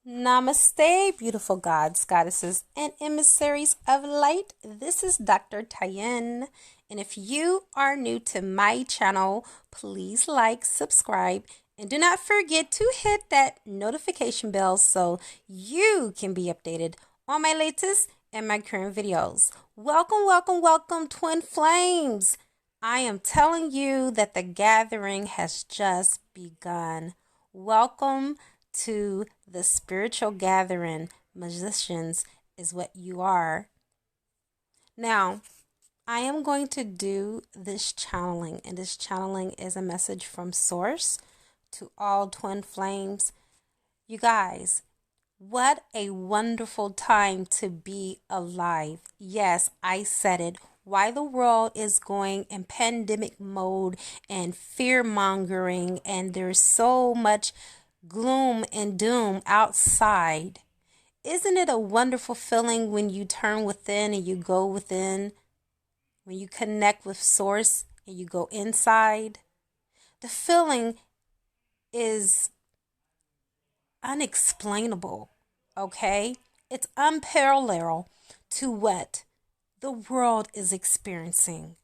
Namaste, beautiful gods, goddesses, and emissaries of light. This is Dr. Tyen. And if you are new to my channel, please like, subscribe, and do not forget to hit that notification bell so you can be updated on my latest and my current videos. Welcome, welcome, welcome, twin flames. I am telling you that the gathering has just begun. Welcome to the spiritual gathering. Musicians is what you are. Now, I am going to do this channeling, and this channeling is a message from Source to all twin flames. You guys, what a wonderful time to be alive. Yes, I said it. Why the world is going in pandemic mode and fear mongering, and there's so much gloom and doom outside. Isn't it a wonderful feeling when you turn within and you go within? When you connect with Source and you go inside? The feeling is unexplainable, okay? It's unparalleled to what the world is experiencing.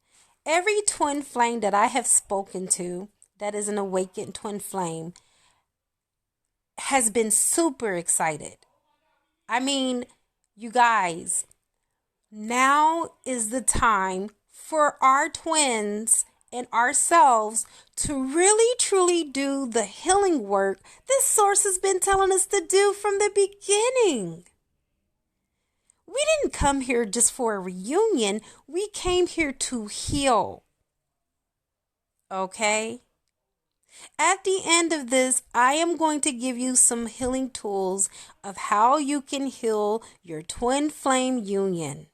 Every twin flame that I have spoken to that is an awakened twin flame has been super excited. I mean, you guys, now is the time for our twins and ourselves to really truly do the healing work this Source has been telling us to do from the beginning. We didn't come here just for a reunion. We came here to heal. Okay? At the end of this, I am going to give you some healing tools of how you can heal your twin flame union.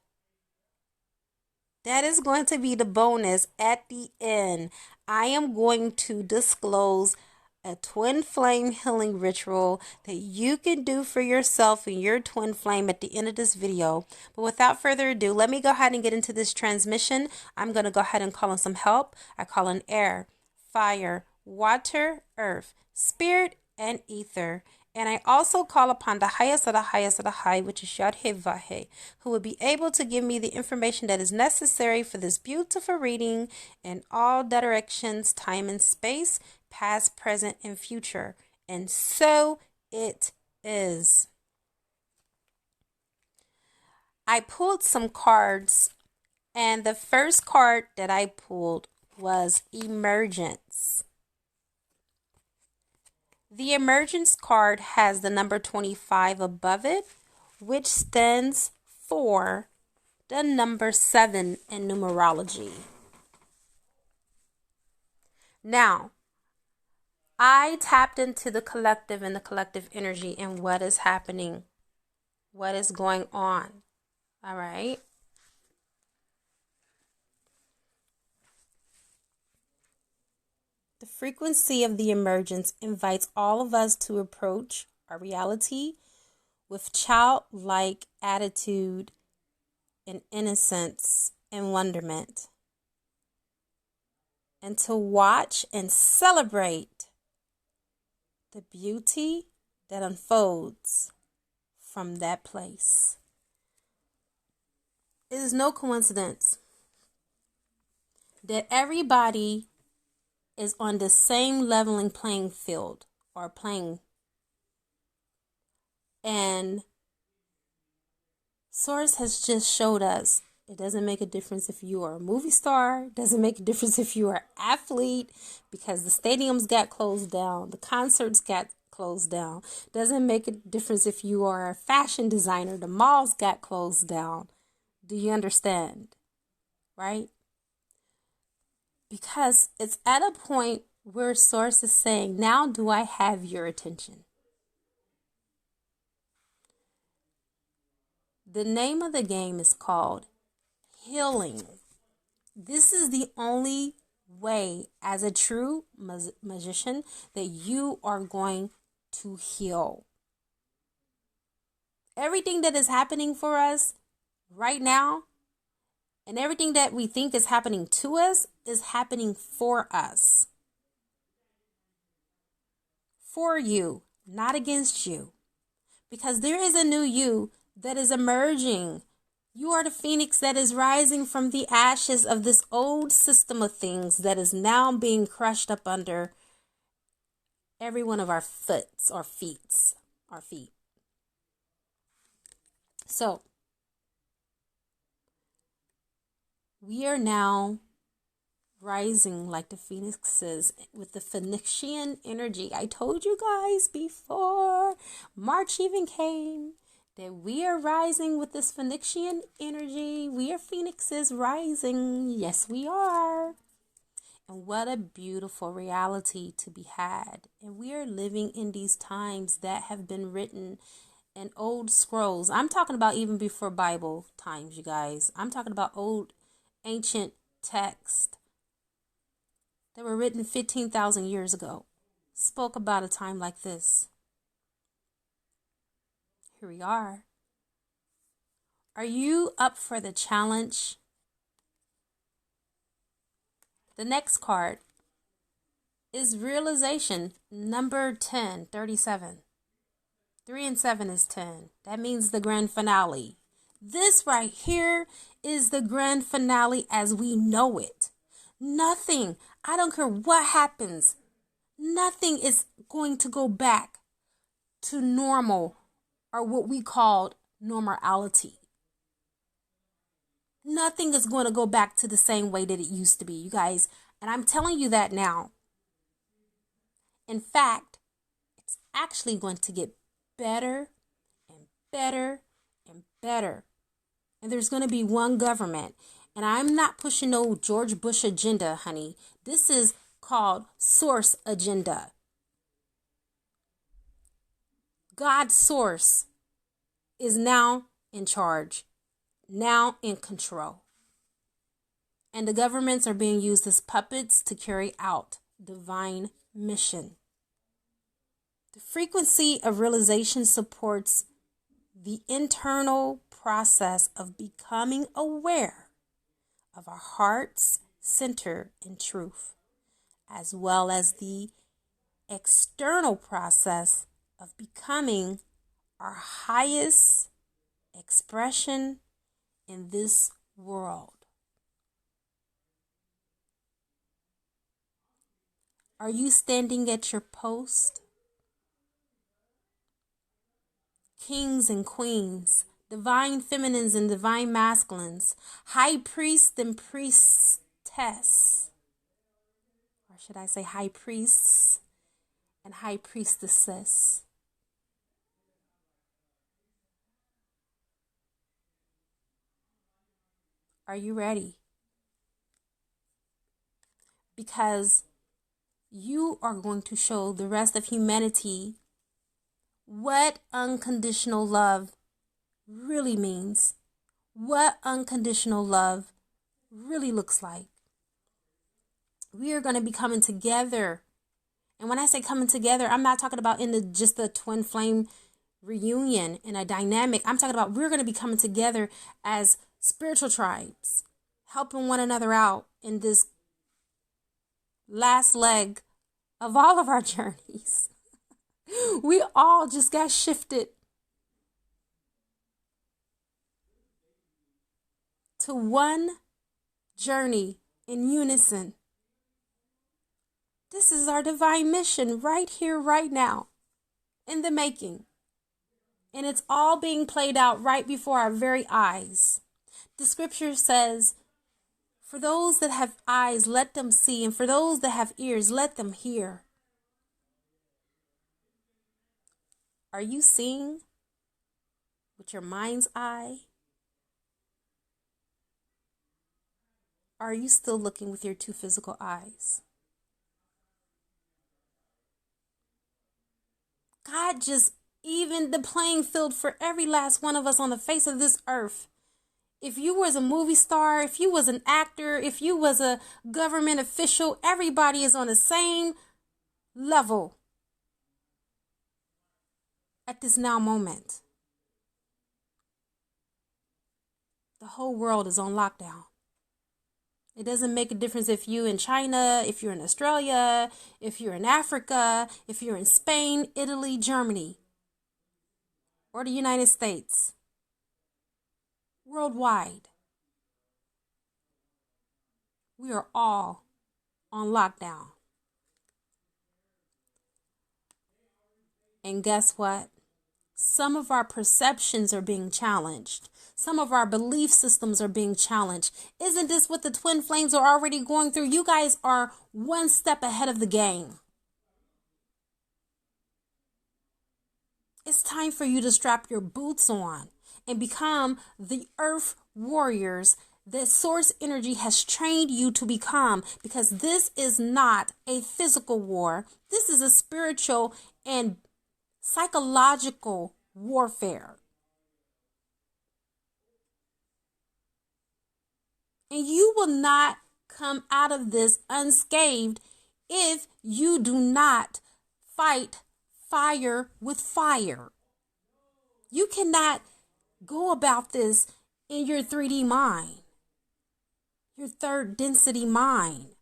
That is going to be the bonus at the end. I am going to disclose a twin flame healing ritual that you can do for yourself and your twin flame at the end of this video. But without further ado, let me go ahead and get into this transmission. I'm going to go ahead and call in some help. I call in air, fire, water, earth, spirit, and ether. And I also call upon the highest of the highest of the high, which is Yadhe, who will be able to give me the information that is necessary for this beautiful reading in all directions, time and space, past, present, and future. And so it is. I pulled some cards, and the first card that I pulled was Emergence. The Emergence card has the number 25 above it, which stands for the number 7 in numerology. Now, I tapped into the collective and the collective energy and what is happening, what is going on. All right. The frequency of the emergence invites all of us to approach our reality with childlike attitude and innocence and wonderment, and to watch and celebrate the beauty that unfolds from that place. It is no coincidence that everybody is on the same leveling playing field or playing. And Source has just showed us it doesn't make a difference if you are a movie star, it doesn't make a difference if you are an athlete, because the stadiums got closed down, the concerts got closed down. It doesn't make a difference if you are a fashion designer, the malls got closed down. Do you understand? Right? Because it's at a point where Source is saying, now do I have your attention? The name of the game is called healing. This is the only way, as a true magician, that you are going to heal. Everything that is happening for us right now, and everything that we think is happening to us is happening for us. For you, not against you. because there is a new you that is emerging. You are the phoenix that is rising from the ashes of this old system of things that is now being crushed up under every one of our feet. So, we are now rising like the phoenixes with the Phoenician energy. I told you guys before March even came that we are rising with this Phoenician energy. We are phoenixes rising. Yes, we are. And what a beautiful reality to be had. And we are living in these times that have been written in old scrolls. I'm talking about even before Bible times, you guys. I'm talking about old ancient texts that were written 15,000 years ago. Spoke about a time like this. Here we are. Are you up for the challenge? The next card is realization, number 10, 37. 3 and 7 is 10. That means the grand finale. This right here is the grand finale as we know it. Nothing, I don't care what happens, nothing is going to go back to normal or what we called normality. Nothing is going to go back to the same way that it used to be, you guys. And I'm telling you that now. In fact, it's actually going to get better and better and better. And there's going to be one government. And I'm not pushing no George Bush agenda, honey. This is called source agenda. God's source is now in charge, now in control. And the governments are being used as puppets to carry out divine mission. The frequency of realization supports the internal process of becoming aware of our heart's center in truth, as well as the external process of becoming our highest expression in this world. Are you standing at your post? Kings and queens, divine feminines and divine masculines, high priest and priestess, or should I say high priests and high priestesses. Are you ready? Because you are going to show the rest of humanity what unconditional love really means, what unconditional love really looks like. We are going to be coming together. And when I say coming together, I'm not talking about in just the twin flame reunion in a dynamic. I'm talking about we're going to be coming together as spiritual tribes, helping one another out in this last leg of all of our journeys. We all just got shifted to one journey in unison. This is our divine mission right here, right now, in the making. And it's all being played out right before our very eyes. The scripture says, for those that have eyes, let them see. And for those that have ears, let them hear. Are you seeing with your mind's eye? Or are you still looking with your two physical eyes? God just evened the playing field for every last one of us on the face of this earth. If you was a movie star, if you was an actor, if you was a government official, everybody is on the same level at this now moment. The whole world is on lockdown. It doesn't make a difference if you're in China, if you're in Australia, if you're in Africa, if you're in Spain, Italy, Germany. or the United States. Worldwide. We are all on lockdown. And guess what? Some of our perceptions are being challenged. Some of our belief systems are being challenged. Isn't this what the twin flames are already going through? You guys are one step ahead of the game. It's time for you to strap your boots on and become the earth warriors that source energy has trained you to become, because this is not a physical war. This is a spiritual and psychological warfare. And you will not come out of this unscathed if you do not fight fire with fire. You cannot go about this in your 3D mind, your third density mind.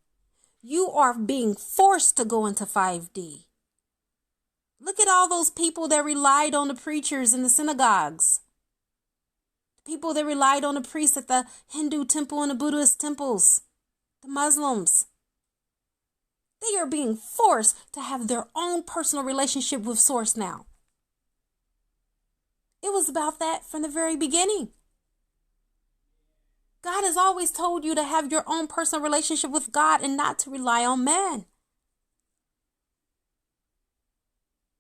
You are being forced to go into 5D. Look at all those people that relied on the preachers in the synagogues. The people that relied on the priests at the Hindu temple and the Buddhist temples. The Muslims. They are being forced to have their own personal relationship with Source now. It was about that from the very beginning. God has always told you to have your own personal relationship with God and not to rely on man.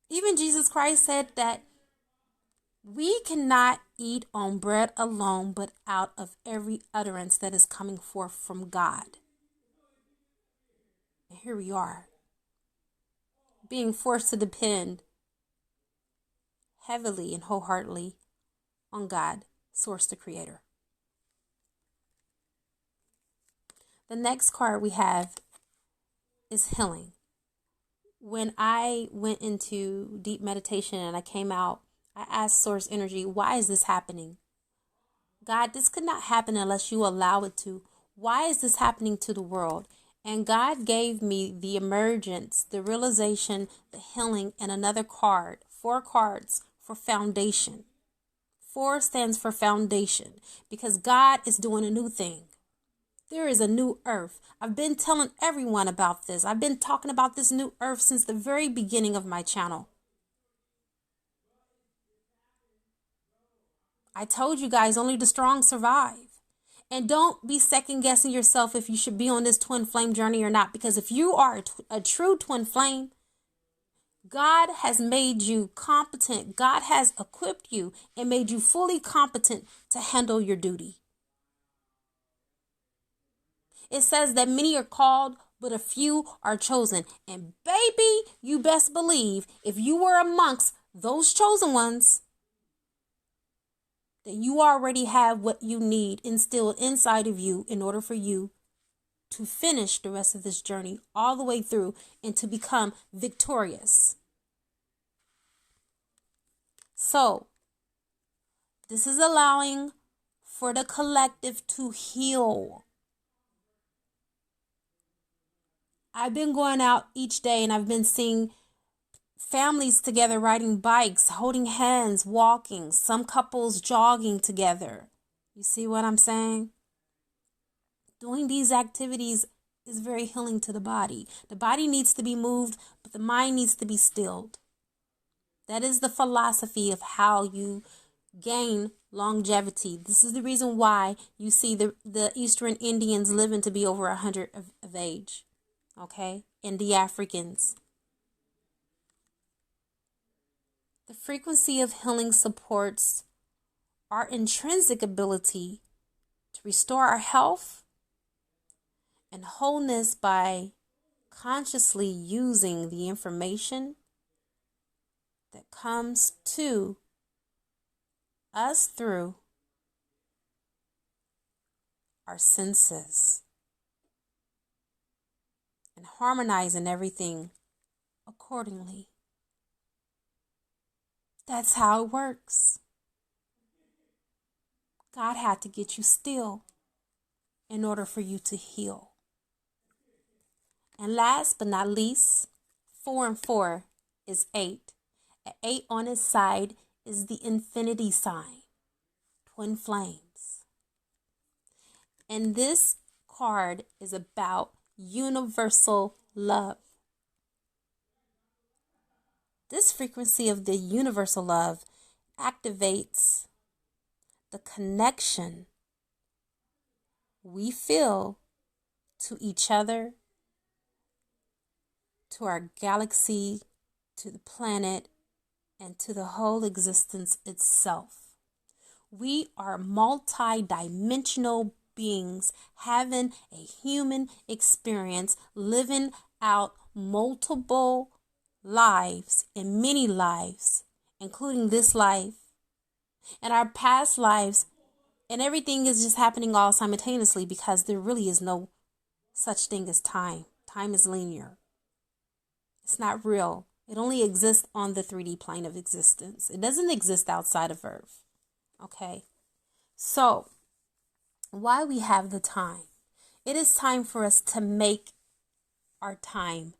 Even Jesus Christ said that we cannot eat on bread alone, but out of every utterance that is coming forth from God. And here we are, being forced to depend heavily and wholeheartedly on God, Source, the Creator. The next card we have is healing. When I went into deep meditation and I came out, I asked Source Energy, why is this happening? God, this could not happen unless you allow it to. Why is this happening to the world? And God gave me the emergence, the realization, the healing, and another card. 4 cards for foundation. 4 stands for foundation, because God is doing a new thing. There is a new earth. I've been telling everyone about this. I've been talking about this new earth since the very beginning of my channel. I told you guys only the strong survive. And don't be second guessing yourself if you should be on this twin flame journey or not. Because if you are a true twin flame, God has made you competent. God has equipped you and made you fully competent to handle your duty. It says that many are called, but a few are chosen. And baby, you best believe if you were amongst those chosen ones, that you already have what you need instilled inside of you in order for you to finish the rest of this journey all the way through and to become victorious. So, this is allowing for the collective to heal. I've been going out each day and I've been seeing families together riding bikes, holding hands, walking, some couples jogging together. You see what I'm saying? Doing these activities is very healing to the body. The body needs to be moved, but the mind needs to be stilled. That is the philosophy of how you gain longevity. This is the reason why you see the Eastern Indians living to be over 100 of age. Okay? And the Africans. The frequency of healing supports our intrinsic ability to restore our health and wholeness by consciously using the information that comes to us through our senses and harmonizing everything accordingly. That's how it works. God had to get you still in order for you to heal. And last but not least, 4 and 4 is 8. An 8 on its side is the infinity sign, twin flames. And this card is about universal love. This frequency of the universal love activates the connection we feel to each other, to our galaxy, to the planet, and to the whole existence itself. We are multi-dimensional beings having a human experience, living out multiple lives and many lives, including this life and our past lives, and everything is just happening all simultaneously because there really is no such thing as time. Time is linear. It's not real. It only exists on the 3D plane of existence. It doesn't exist outside of Earth. Okay? So, why we have the time? It is time for us to make our time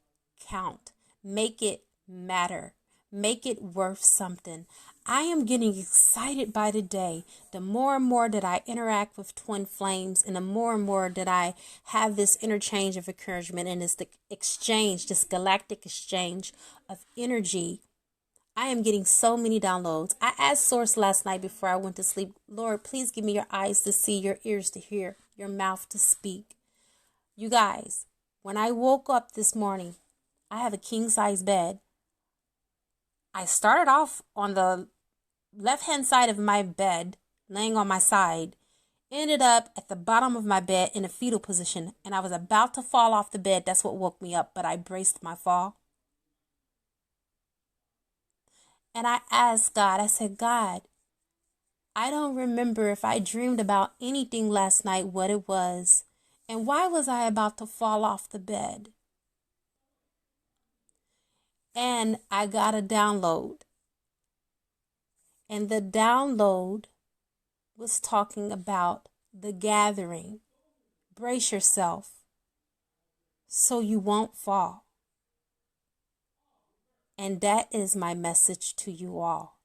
count. Make it matter. Make it worth something. I am getting excited by the day. The more and more that I interact with twin flames, and the more and more that I have this interchange of encouragement and this exchange, this galactic exchange of energy, I am getting so many downloads. I asked Source last night before I went to sleep, Lord, please give me your eyes to see, your ears to hear, your mouth to speak. You guys, when I woke up this morning, I have a king-size bed. I started off on the left-hand side of my bed, laying on my side, ended up at the bottom of my bed in a fetal position, and I was about to fall off the bed. That's what woke me up, but I braced my fall. And I asked God, I said, God, I don't remember if I dreamed about anything last night, what it was, and why was I about to fall off the bed? And I got a download. And the download was talking about the gathering. Brace yourself so you won't fall. And that is my message to you all.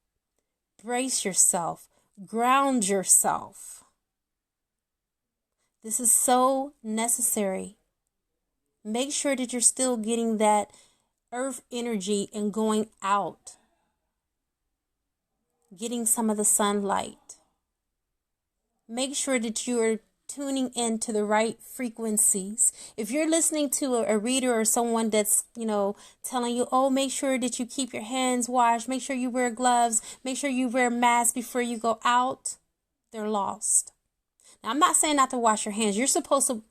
Brace yourself. Ground yourself. This is so necessary. Make sure that you're still getting that earth energy and going out. Getting some of the sunlight. Make sure that you are tuning into the right frequencies. If you're listening to a reader or someone that's, telling you, oh, make sure that you keep your hands washed, make sure you wear gloves, make sure you wear a mask before you go out, they're lost. Now, I'm not saying not to wash your hands. You're supposed to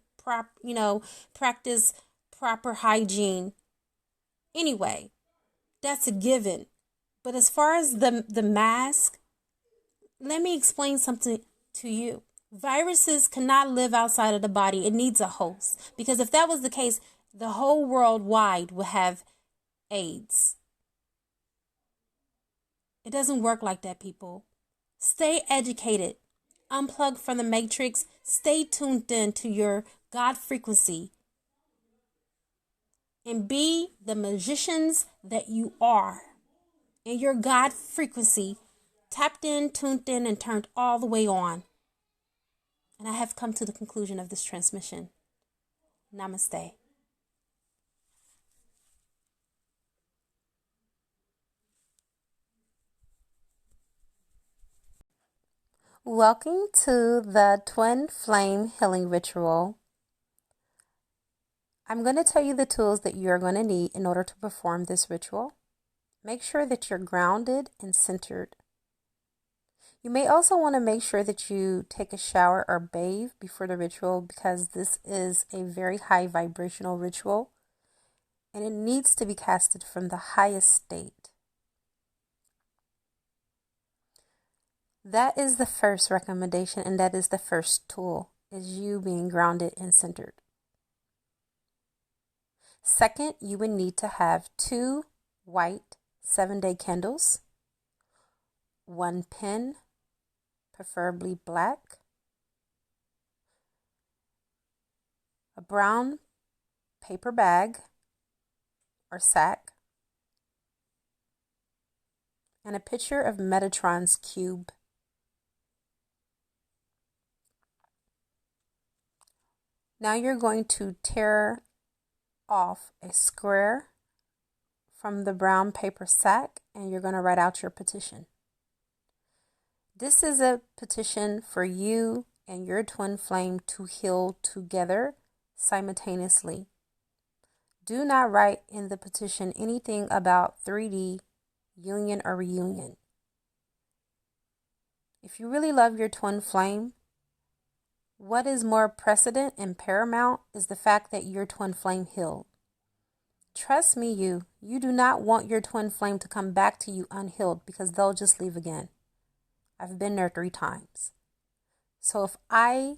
practice proper hygiene. Anyway, that's a given. But as far as the mask, let me explain something to you. Viruses cannot live outside of the body. It needs a host. Because if that was the case, the whole world wide would have AIDS. It doesn't work like that, people. Stay educated. Unplug from the matrix. Stay tuned in to your God frequency. And be the magicians that you are. In your God frequency, tapped in, tuned in, and turned all the way on. And I have come to the conclusion of this transmission. Namaste. Welcome to the Twin Flame Healing Ritual. I'm going to tell you the tools that you're going to need in order to perform this ritual. Make sure that you're grounded and centered. You may also want to make sure that you take a shower or bathe before the ritual because this is a very high vibrational ritual and it needs to be casted from the highest state. That is the first recommendation, and that is the first tool, is you being grounded and centered. Second, you would need to have 2 white 7-day candles, 1 pen, preferably black, a brown paper bag or sack, and a picture of Metatron's cube. Now you're going to tear off a square from the brown paper sack, and you're going to write out your petition. This is a petition for you and your twin flame to heal together simultaneously. Do not write in the petition anything about 3D union or reunion. If you really love your twin flame, what is more precedent and paramount is the fact that your twin flame healed. Trust me, you do not want your twin flame to come back to you unhealed, because they'll just leave again. I've been there 3 times. So if I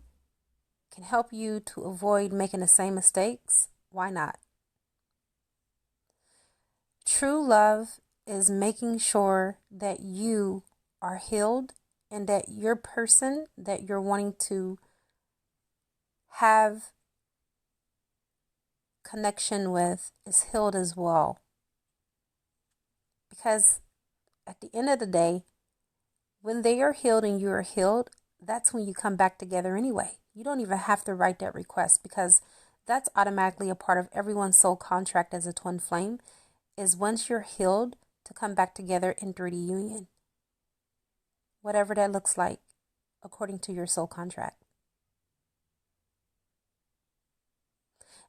can help you to avoid making the same mistakes, why not? True love is making sure that you are healed and that your person that you're wanting to have connection with is healed as well. Because at the end of the day, when they are healed and you are healed, that's when you come back together anyway. You don't even have to write that request, because that's automatically a part of everyone's soul contract as a twin flame, is once you're healed to come back together in 3D union. Whatever that looks like, according to your soul contract.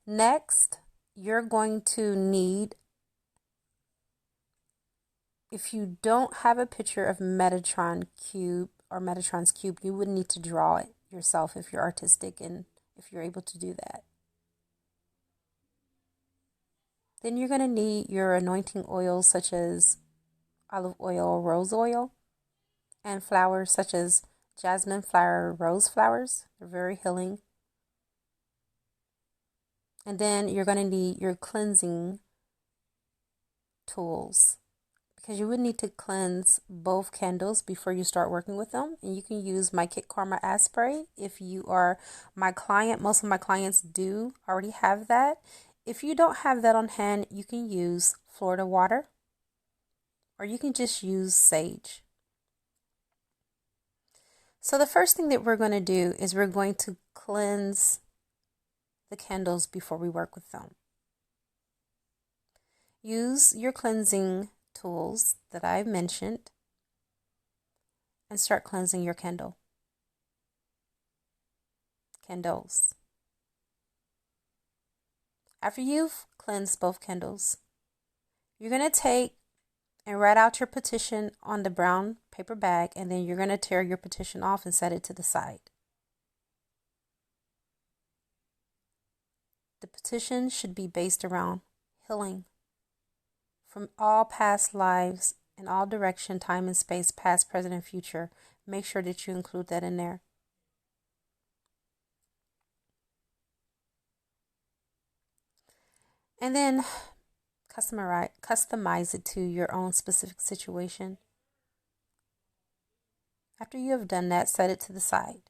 Next, you're going to need, if you don't have a picture of Metatron cube or Metatron's cube, you would need to draw it yourself if you're artistic and if you're able to do that. Then you're going to need your anointing oils such as olive oil or rose oil, and flowers such as jasmine flower, rose flowers. They're very healing. And then you're going to need your cleansing tools, because you would need to cleanse both candles before you start working with them. And you can use my Kit Karma Aspray if you are my client. Most of my clients do already have that. If you don't have that on hand, you can use Florida water, or you can just use sage. So the first thing that we're going to do is we're going to cleanse the candles before we work with them. Use your cleansing tools that I've mentioned and start cleansing your candles. After you've cleansed both candles, you're going to take and write out your petition on the brown paper bag, and then you're going to tear your petition off and set it to the side. The petition should be based around healing from all past lives in all direction, time and space, past, present, and future. Make sure that you include that in there. And then customize it to your own specific situation. After you have done that, set it to the side.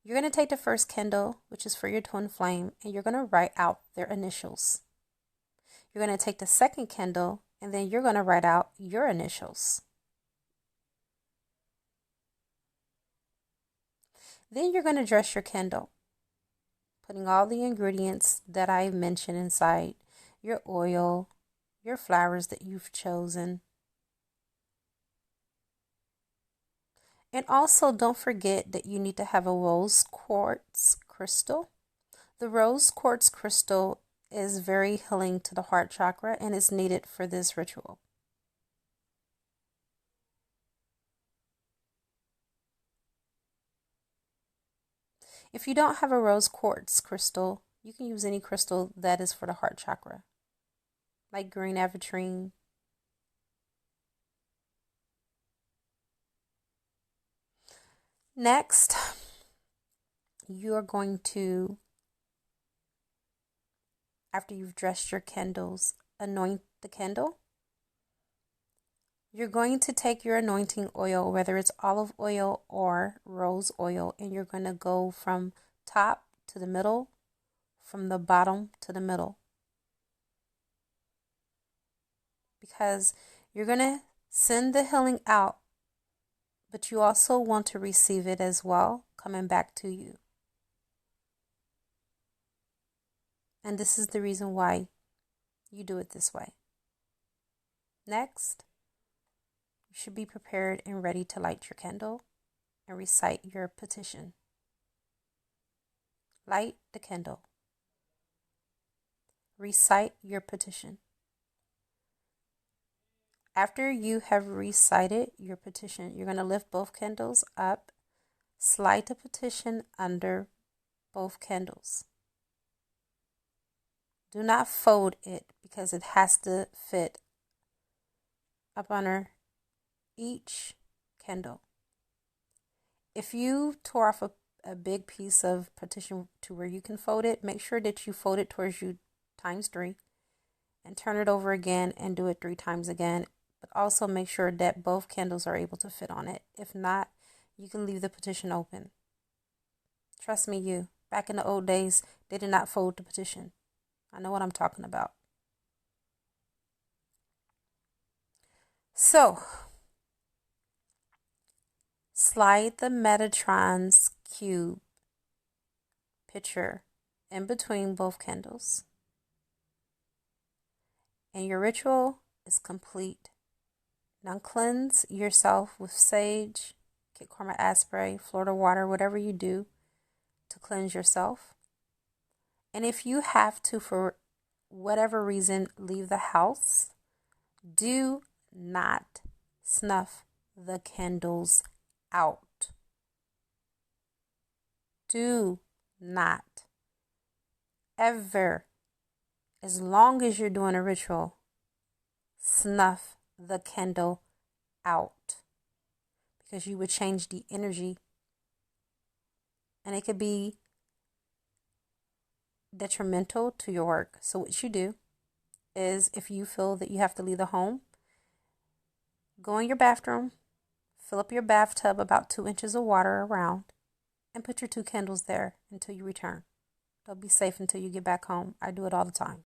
You're going to take the first candle, which is for your twin flame, and you're going to write out their initials. You're going to take the second candle, and then you're going to write out your initials. Then you're going to dress your candle, putting all the ingredients that I mentioned inside, your oil, your flowers that you've chosen. And also don't forget that you need to have a rose quartz crystal. The rose quartz crystal is very healing to the heart chakra and is needed for this ritual. If you don't have a rose quartz crystal, you can use any crystal that is for the heart chakra, like green aventurine. Next, you're going to, after you've dressed your candles, anoint the candle. You're going to take your anointing oil, whether it's olive oil or rose oil, and you're going to go from top to the middle, from the bottom to the middle. Because You're going to send the healing out, but you also want to receive it as well, coming back to you. And this is the reason why you do it this way. Next, you should be prepared and ready to light your candle and recite your petition. Light the candle. Recite your petition. After you have recited your petition, you're going to lift both candles up, slide the petition under both candles. Do not fold it because it has to fit up under each candle. If you tore off a big piece of petition to where you can fold it, make sure that you fold it towards you times 3 and turn it over again and do it 3 times again. But also make sure that both candles are able to fit on it. If not, you can leave the petition open. Trust me, back in the old days, they did not fold the petition. I know what I'm talking about. So, slide the Metatron's cube picture in between both candles. And your ritual is complete. Now cleanse yourself with sage, get karma aspray, Florida water, whatever you do to cleanse yourself. And if you have to, for whatever reason, leave the house, do not snuff the candles out. Do not ever, as long as you're doing a ritual, snuff the candle out, because you would change the energy and it could be detrimental to your work. So what you do is, if you feel that you have to leave the home, go in your bathroom, fill up your bathtub about 2 inches of water around, and put your 2 candles there until you return. They'll be safe until you get back home. I do it all the time.